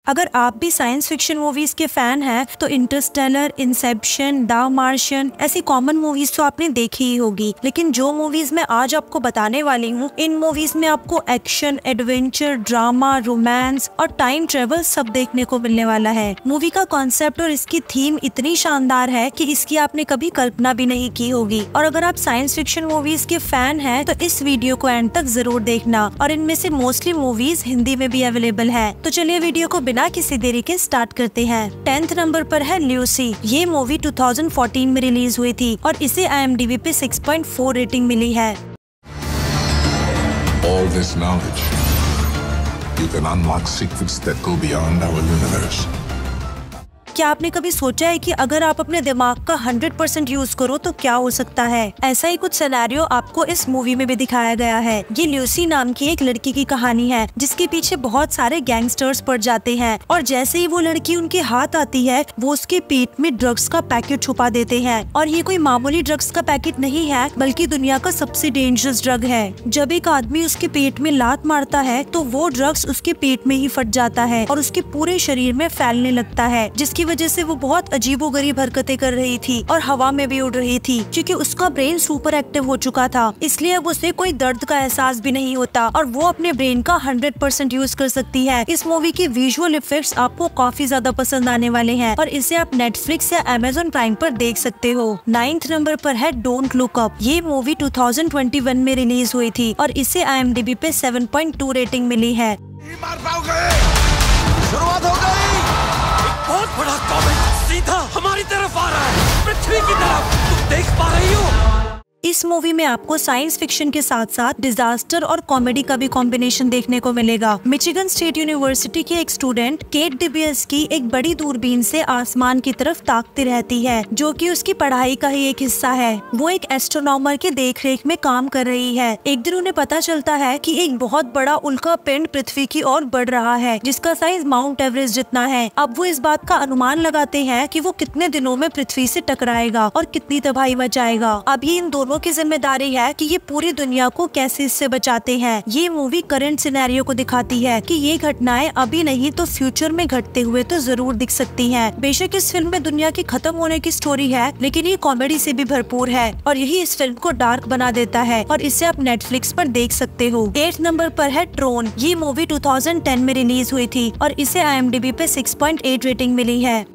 अगर आप भी साइंस फिक्शन मूवीज के फैन हैं तो इंटरस्टेलर, इंसेप्शन, द मार्शियन ऐसी कॉमन मूवीज तो आपने देखी ही होगी। लेकिन जो मूवीज मैं आज आपको बताने वाली हूँ, इन मूवीज में आपको एक्शन, एडवेंचर, ड्रामा, रोमांस और टाइम ट्रेवल सब देखने को मिलने वाला है। मूवी का कॉन्सेप्ट और इसकी थीम इतनी शानदार है कि इसकी आपने कभी कल्पना भी नहीं की होगी। और अगर आप साइंस फिक्शन मूवीज के फैन हैं तो इस वीडियो को एंड तक जरूर देखना। और इनमें से मोस्टली मूवीज हिंदी में भी अवेलेबल है। तो चलिए वीडियो को बिना किसी देरी के स्टार्ट करते हैं। 10th नंबर पर है ल्यूसी। ये मूवी 2014 में रिलीज हुई थी और इसे IMDb पे 6.4 रेटिंग मिली है। All this knowledge, you can unlock secrets that go beyond our universe. क्या आपने कभी सोचा है कि अगर आप अपने दिमाग का 100% यूज करो तो क्या हो सकता है? ऐसा ही कुछ सिनेरियो आपको इस मूवी में भी दिखाया गया है। ये ल्यूसी नाम की एक लड़की की कहानी है जिसके पीछे बहुत सारे गैंगस्टर्स पड़ जाते हैं और जैसे ही वो लड़की उनके हाथ आती है वो उसके पेट में ड्रग्स का पैकेट छुपा देते हैं। और ये कोई मामूली ड्रग्स का पैकेट नहीं है बल्कि दुनिया का सबसे डेंजरस ड्रग है। जब एक आदमी उसके पेट में लात मारता है तो वो ड्रग्स उसके पेट में ही फट जाता है और उसके पूरे शरीर में फैलने लगता है, जिसकी वजह से वो बहुत अजीबोगरीब हरकतें कर रही थी और हवा में भी उड़ रही थी। क्योंकि उसका ब्रेन सुपर एक्टिव हो चुका था, इसलिए अब उसे कोई दर्द का एहसास भी नहीं होता और वो अपने ब्रेन का 100% यूज कर सकती है। इस मूवी के विजुअल इफेक्ट्स आपको काफी ज्यादा पसंद आने वाले हैं और इसे आप नेटफ्लिक्स या Amazon प्राइम पर देख सकते हो। 9th नंबर पर है डोंट लुक अप। ये मूवी 2021 में रिलीज हुई थी और इसे IMDb पे 7.2 रेटिंग मिली है। शुरुआत हो गई। बहुत बड़ा कॉमेट सीधा हमारी तरफ आ रहा है, पृथ्वी की तरफ। तुम देख पा रही हो? इस मूवी में आपको साइंस फिक्शन के साथ साथ डिजास्टर और कॉमेडी का भी कॉम्बिनेशन देखने को मिलेगा। मिचिगन स्टेट यूनिवर्सिटी के एक स्टूडेंट केट डिबियस्की एक बड़ी दूरबीन से आसमान की तरफ ताकती रहती है, जो कि उसकी पढ़ाई का ही एक हिस्सा है। वो एक एस्ट्रोनॉमर के देखरेख में काम कर रही है। एक दिन उन्हें पता चलता है कि एक बहुत बड़ा उल्का पिंड पृथ्वी की ओर बढ़ रहा है, जिसका साइज माउंट एवरेस्ट जितना है। अब वो इस बात का अनुमान लगाते हैं कि वो कितने दिनों में पृथ्वी से टकराएगा और कितनी तबाही मचाएगा। अब ये इन दोनों की जिम्मेदारी है कि ये पूरी दुनिया को कैसे इससे बचाते हैं। ये मूवी करंट सिनेरियो को दिखाती है कि ये घटनाएं अभी नहीं तो फ्यूचर में घटते हुए तो जरूर दिख सकती हैं। बेशक इस फिल्म में दुनिया की खत्म होने की स्टोरी है, लेकिन ये कॉमेडी से भी भरपूर है और यही इस फिल्म को डार्क बना देता है और इसे आप नेटफ्लिक्स पर देख सकते हो। 8th नंबर पर है ट्रोन। ये मूवी 2010 में रिलीज हुई थी और इसे IMDb पे 6.8 रेटिंग मिली है।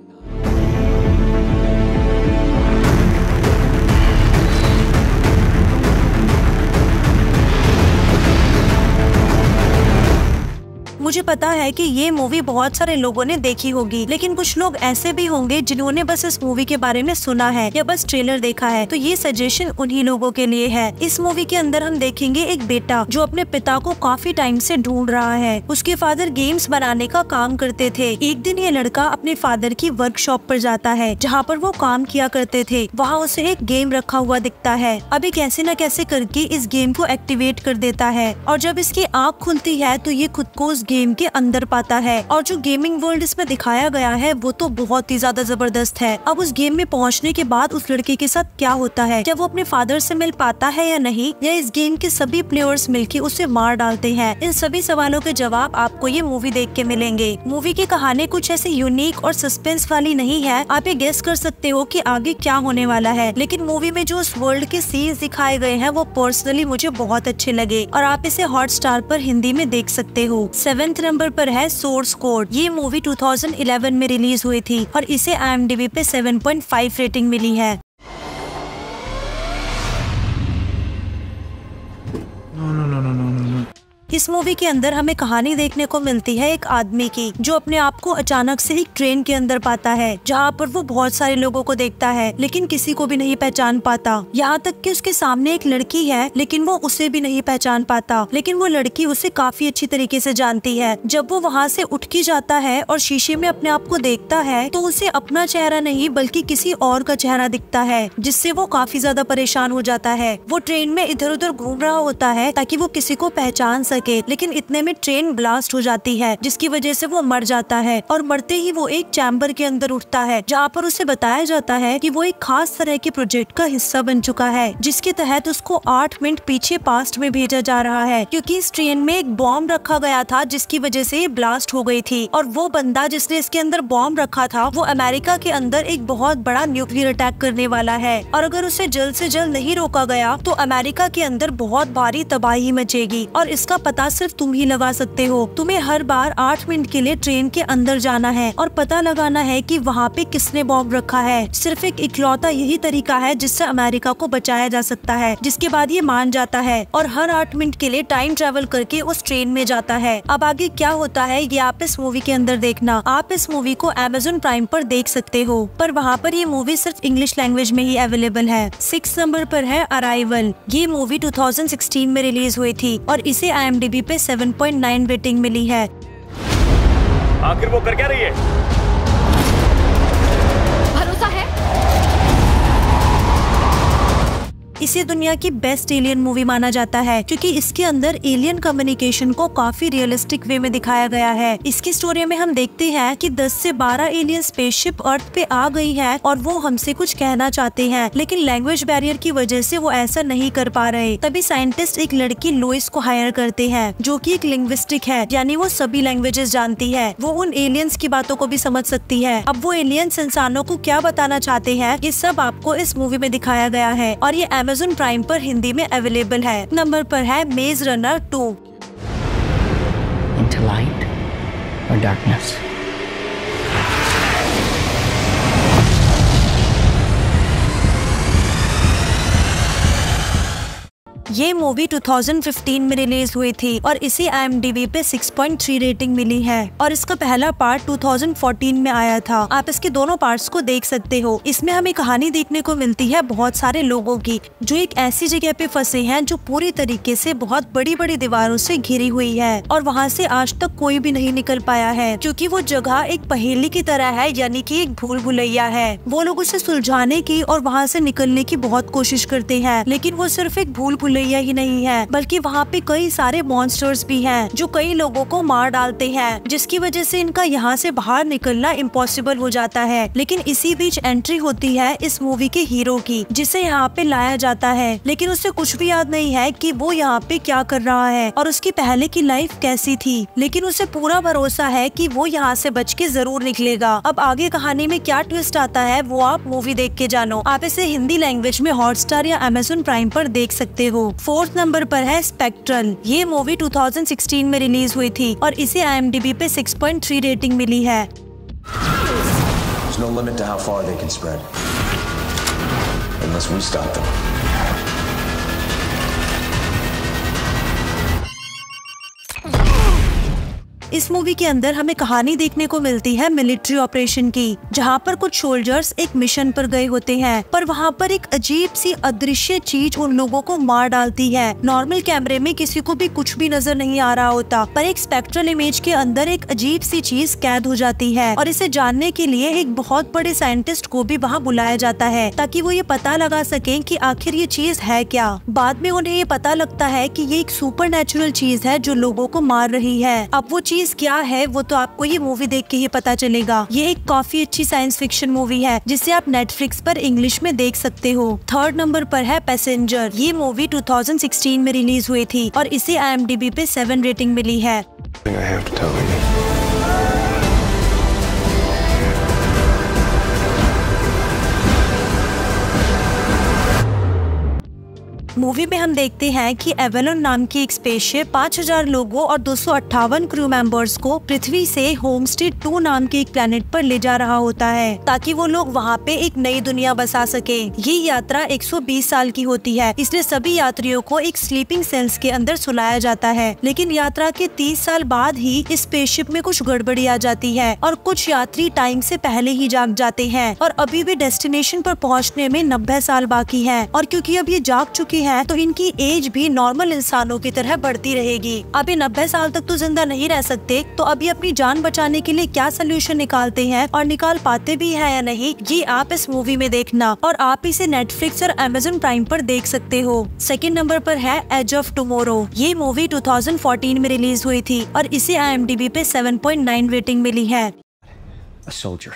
मुझे पता है कि ये मूवी बहुत सारे लोगों ने देखी होगी, लेकिन कुछ लोग ऐसे भी होंगे जिन्होंने बस इस मूवी के बारे में सुना है या बस ट्रेलर देखा है। तो ये सजेशन उन्हीं लोगों के लिए है। इस मूवी के अंदर हम देखेंगे एक बेटा जो अपने पिता को काफी टाइम से ढूंढ रहा है। उसके फादर गेम्स बनाने का काम करते थे। एक दिन ये लड़का अपने फादर की वर्कशॉप पर जाता है जहाँ पर वो काम किया करते थे। वहाँ उसे एक गेम रखा हुआ दिखता है। अभी कैसे न कैसे करके इस गेम को एक्टिवेट कर देता है और जब इसकी आँख खुलती है तो ये खुद को उस गेम के अंदर पाता है और जो गेमिंग वर्ल्ड इसमें दिखाया गया है वो तो बहुत ही ज्यादा जबरदस्त है। अब उस गेम में पहुंचने के बाद उस लड़के के साथ क्या होता है, क्या वो अपने फादर से मिल पाता है या नहीं, या इस गेम के सभी प्लेयर्स मिलके उसे मार डालते हैं, इन सभी सवालों के जवाब आपको ये मूवी देख के मिलेंगे। मूवी की कहानी कुछ ऐसी यूनिक और सस्पेंस वाली नहीं है। आप ये गेस कर सकते हो कि आगे क्या होने वाला है, लेकिन मूवी में जो उस वर्ल्ड के सीन्स दिखाए गए हैं वो पर्सनली मुझे बहुत अच्छे लगे और आप इसे हॉटस्टार पर हिंदी में देख सकते हो। 7th नंबर पर है सोर्स कोड। ये मूवी 2011 में रिलीज हुई थी और इसे IMDb पे 7.5 रेटिंग मिली है। इस मूवी के अंदर हमें कहानी देखने को मिलती है एक आदमी की जो अपने आप को अचानक से एक ट्रेन के अंदर पाता है, जहाँ पर वो बहुत सारे लोगों को देखता है लेकिन किसी को भी नहीं पहचान पाता। यहाँ तक कि उसके सामने एक लड़की है लेकिन वो उसे भी नहीं पहचान पाता, लेकिन वो लड़की उसे काफी अच्छी तरीके से जानती है। जब वो वहाँ से उठ के जाता है और शीशे में अपने आप को देखता है तो उसे अपना चेहरा नहीं बल्कि किसी और का चेहरा दिखता है, जिससे वो काफी ज्यादा परेशान हो जाता है। वो ट्रेन में इधर उधर घूम रहा होता है ताकि वो किसी को पहचान सके सके, लेकिन इतने में ट्रेन ब्लास्ट हो जाती है जिसकी वजह से वो मर जाता है और मरते ही वो एक चैम्बर के अंदर उठता है जहाँ पर उसे बताया जाता है कि वो एक खास तरह के प्रोजेक्ट का हिस्सा बन चुका है जिसके तहत उसको 8 मिनट पीछे पास्ट में भेजा जा रहा है, क्योंकि इस ट्रेन में एक बॉम्ब रखा गया था जिसकी वजह से ये ब्लास्ट हो गई थी। और वो बंदा जिसने इसके अंदर बॉम्ब रखा था वो अमेरिका के अंदर एक बहुत बड़ा न्यूक्लियर अटैक करने वाला है, और अगर उसे जल्द से जल्द नहीं रोका गया तो अमेरिका के अंदर बहुत भारी तबाही मचेगी। और इसका पता सिर्फ तुम ही लगा सकते हो। तुम्हें हर बार 8 मिनट के लिए ट्रेन के अंदर जाना है और पता लगाना है कि वहाँ पे किसने बॉम्ब रखा है। सिर्फ एक इकलौता यही तरीका है जिससे अमेरिका को बचाया जा सकता है। जिसके बाद ये मान जाता है और हर 8 मिनट के लिए टाइम ट्रेवल करके उस ट्रेन में जाता है। अब आगे क्या होता है ये आप इस मूवी के अंदर देखना। आप इस मूवी को Amazon प्राइम पर देख सकते हो, पर वहाँ पर ये मूवी सिर्फ इंग्लिश लैंग्वेज में ही अवेलेबल है। 6 नंबर पर है अराइवल। ये मूवी 2016 में रिलीज हुई थी और इसे IMDb पे 7.9 रेटिंग मिली है। आखिर वो कर क्या रही है? भरोसा है। इसे दुनिया की बेस्ट एलियन मूवी माना जाता है क्योंकि इसके अंदर एलियन कम्युनिकेशन को काफी रियलिस्टिक वे में दिखाया गया है। इसकी स्टोरी में हम देखते हैं कि 10 से 12 एलियन स्पेसशिप अर्थ पे आ गई है और वो हमसे कुछ कहना चाहते हैं, लेकिन लैंग्वेज बैरियर की वजह से वो ऐसा नहीं कर पा रहे। तभी साइंटिस्ट एक लड़की लोइस को हायर करते हैं जो कि एक लिंग्विस्टिक है, यानी वो सभी लैंग्वेजेस जानती है। वो उन एलियंस की बातों को भी समझ सकती है। अब वो एलियंस इंसानों को क्या बताना चाहते हैं ये सब आपको इस मूवी में दिखाया गया है और ये Amazon प्राइम पर हिंदी में अवेलेबल है। नंबर पर है मेज runner 2। Into light or darkness? ये मूवी 2015 में रिलीज हुई थी और इसे IMDb पे 6.3 रेटिंग मिली है और इसका पहला पार्ट 2014 में आया था। आप इसके दोनों पार्ट्स को देख सकते हो। इसमें हमें कहानी देखने को मिलती है बहुत सारे लोगों की जो एक ऐसी जगह पे फंसे हैं जो पूरी तरीके से बहुत बड़ी बड़ी दीवारों से घिरी हुई है और वहाँ से आज तक कोई भी नहीं निकल पाया है, क्योंकि वो जगह एक पहेली की तरह है, यानी कि एक भूल भुलैया है। वो लोग उसे सुलझाने की और वहाँ से निकलने की बहुत कोशिश करते हैं, लेकिन वो सिर्फ एक भूल भुलैया ही नहीं है बल्कि वहाँ पे कई सारे मॉन्स्टर्स भी हैं जो कई लोगों को मार डालते हैं, जिसकी वजह से इनका यहाँ से बाहर निकलना इम्पॉसिबल हो जाता है। लेकिन इसी बीच एंट्री होती है इस मूवी के हीरो की, जिसे यहाँ पे लाया जाता है, लेकिन उसे कुछ भी याद नहीं है कि वो यहाँ पे क्या कर रहा है और उसकी पहले की लाइफ कैसी थी, लेकिन उसे पूरा भरोसा है कि वो यहाँ से बच के जरूर निकलेगा। अब आगे कहानी में क्या ट्विस्ट आता है वो आप मूवी देख के जानो। आप इसे हिंदी लैंग्वेज में हॉटस्टार या Amazon प्राइम पर देख सकते हो। 4th नंबर पर है स्पेक्ट्रल। ये मूवी 2016 में रिलीज हुई थी और इसे IMDb पे 6.3 रेटिंग मिली है। There's no limit to how far they can spread, unless we stop them. इस मूवी के अंदर हमें कहानी देखने को मिलती है मिलिट्री ऑपरेशन की, जहाँ पर कुछ सोल्जर्स एक मिशन पर गए होते हैं, पर वहाँ पर एक अजीब सी अदृश्य चीज उन लोगों को मार डालती है। नॉर्मल कैमरे में किसी को भी कुछ भी नजर नहीं आ रहा होता, पर एक स्पेक्ट्रल इमेज के अंदर एक अजीब सी चीज कैद हो जाती है और इसे जानने के लिए एक बहुत बड़े साइंटिस्ट को भी वहाँ बुलाया जाता है ताकि वो ये पता लगा सके कि आखिर ये चीज है क्या। बाद में उन्हें ये पता लगता है कि ये एक सुपर चीज है जो लोगों को मार रही है। अब वो चीज क्या है वो तो आपको ये मूवी देख के ही पता चलेगा। ये एक काफी अच्छी साइंस फिक्शन मूवी है जिसे आप नेटफ्लिक्स पर इंग्लिश में देख सकते हो। 3rd नंबर पर है पैसेंजर। ये मूवी 2016 में रिलीज हुई थी और इसे IMDb पे 7 रेटिंग मिली है। मूवी में हम देखते हैं कि एवेलन नाम की एक स्पेसशिप 5000 लोगों और 258 क्रू मेंबर्स को पृथ्वी से होमस्टेड 2 नाम के एक प्लेनेट पर ले जा रहा होता है ताकि वो लोग वहाँ पे एक नई दुनिया बसा सके। ये यात्रा 120 साल की होती है, इसलिए सभी यात्रियों को एक स्लीपिंग सेल्स के अंदर सुलाया जाता है। लेकिन यात्रा के 30 साल बाद ही इस स्पेसशिप में कुछ गड़बड़ी आ जाती है और कुछ यात्री टाइम से पहले ही जाग जाते हैं और अभी भी डेस्टिनेशन पर पहुँचने में 90 साल बाकी है। और क्योंकि अब ये जाग चुके हैं हैं तो इनकी एज भी नॉर्मल इंसानों की तरह बढ़ती रहेगी। अब ये 90 साल तक तो जिंदा नहीं रह सकते, तो अभी अपनी जान बचाने के लिए क्या सोल्यूशन निकालते हैं और निकाल पाते भी हैं या नहीं, ये आप इस मूवी में देखना। और आप इसे नेटफ्लिक्स और अमेज़न प्राइम पर देख सकते हो। सेकंड नंबर पर है एज ऑफ टुमारो। ये मूवी 2014 में रिलीज हुई थी और इसे IMDb पे 7.9 रेटिंग मिली है। A soldier.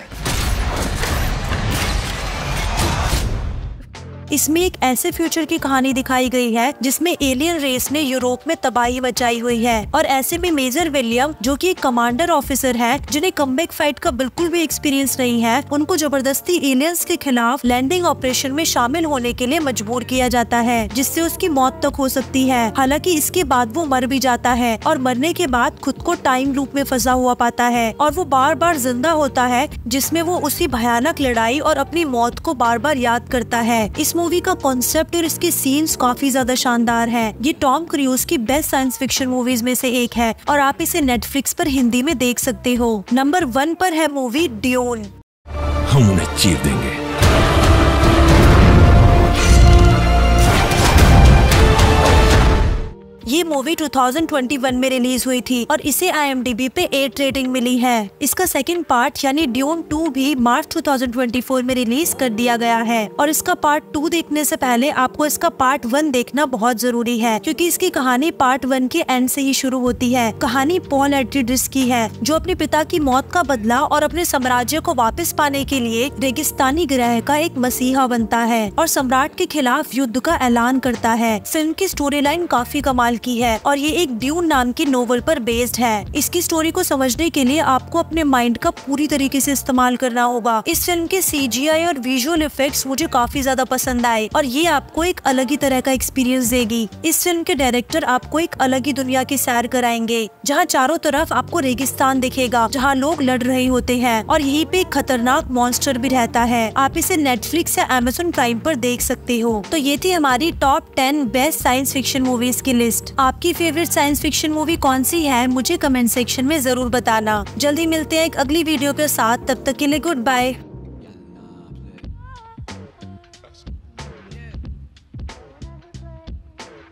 इसमें एक ऐसे फ्यूचर की कहानी दिखाई गई है जिसमें एलियन रेस ने यूरोप में तबाही मचाई हुई है और ऐसे में मेजर विलियम, जो कि एक कमांडर ऑफिसर है जिन्हें कमबैक फाइट का बिल्कुल भी एक्सपीरियंस नहीं है, उनको जबरदस्ती एलियंस के खिलाफ लैंडिंग ऑपरेशन में शामिल होने के लिए मजबूर किया जाता है, जिससे उसकी मौत तक हो सकती है। हालांकि इसके बाद वो मर भी जाता है और मरने के बाद खुद को टाइम लूप में फंसा हुआ पाता है और वो बार बार जिंदा होता है, जिसमें वो उसी भयानक लड़ाई और अपनी मौत को बार बार याद करता है। इस मूवी का कॉन्सेप्ट और इसके सीन्स काफी ज्यादा शानदार है। ये टॉम क्रूज की बेस्ट साइंस फिक्शन मूवीज में से एक है और आप इसे नेटफ्लिक्स पर हिंदी में देख सकते हो। नंबर 1 पर है मूवी ड्यून। हम उन्हें चीर देंगे। ये मूवी 2021 में रिलीज हुई थी और इसे IMDb पे 8 रेटिंग मिली है। इसका सेकंड पार्ट यानी ड्यून 2 भी मार्च 2024 में रिलीज कर दिया गया है और इसका पार्ट 2 देखने से पहले आपको इसका पार्ट 1 देखना बहुत जरूरी है, क्योंकि इसकी कहानी पार्ट 1 के एंड से ही शुरू होती है। कहानी पॉल एट्रीडिस की है, जो अपने पिता की मौत का बदला और अपने साम्राज्य को वापस पाने के लिए रेगिस्तानी ग्रह का एक मसीहा बनता है और सम्राट के खिलाफ युद्ध का ऐलान करता है। फिल्म की स्टोरी लाइन काफी कमाल की है और ये एक ड्यून नाम की नोवेल पर बेस्ड है। इसकी स्टोरी को समझने के लिए आपको अपने माइंड का पूरी तरीके से इस्तेमाल करना होगा। इस फिल्म के CGI और विजुअल इफेक्ट्स मुझे काफी ज्यादा पसंद आए और ये आपको एक अलग ही तरह का एक्सपीरियंस देगी। इस फिल्म के डायरेक्टर आपको एक अलग ही दुनिया की सैर कराएंगे, जहाँ चारों तरफ आपको रेगिस्तान दिखेगा, जहाँ लोग लड़ रहे होते हैं और यहीं पे एक खतरनाक मॉन्स्टर भी रहता है। आप इसे नेटफ्लिक्स या अमेज़न प्राइम पर देख सकते हो। तो ये थी हमारी top 10 best science fiction movies की लिस्ट। आपकी फेवरेट साइंस फिक्शन मूवी कौन सी है, मुझे कमेंट सेक्शन में जरूर बताना। जल्दी मिलते हैं एक अगली वीडियो के साथ, तब तक के लिए गुड बाय।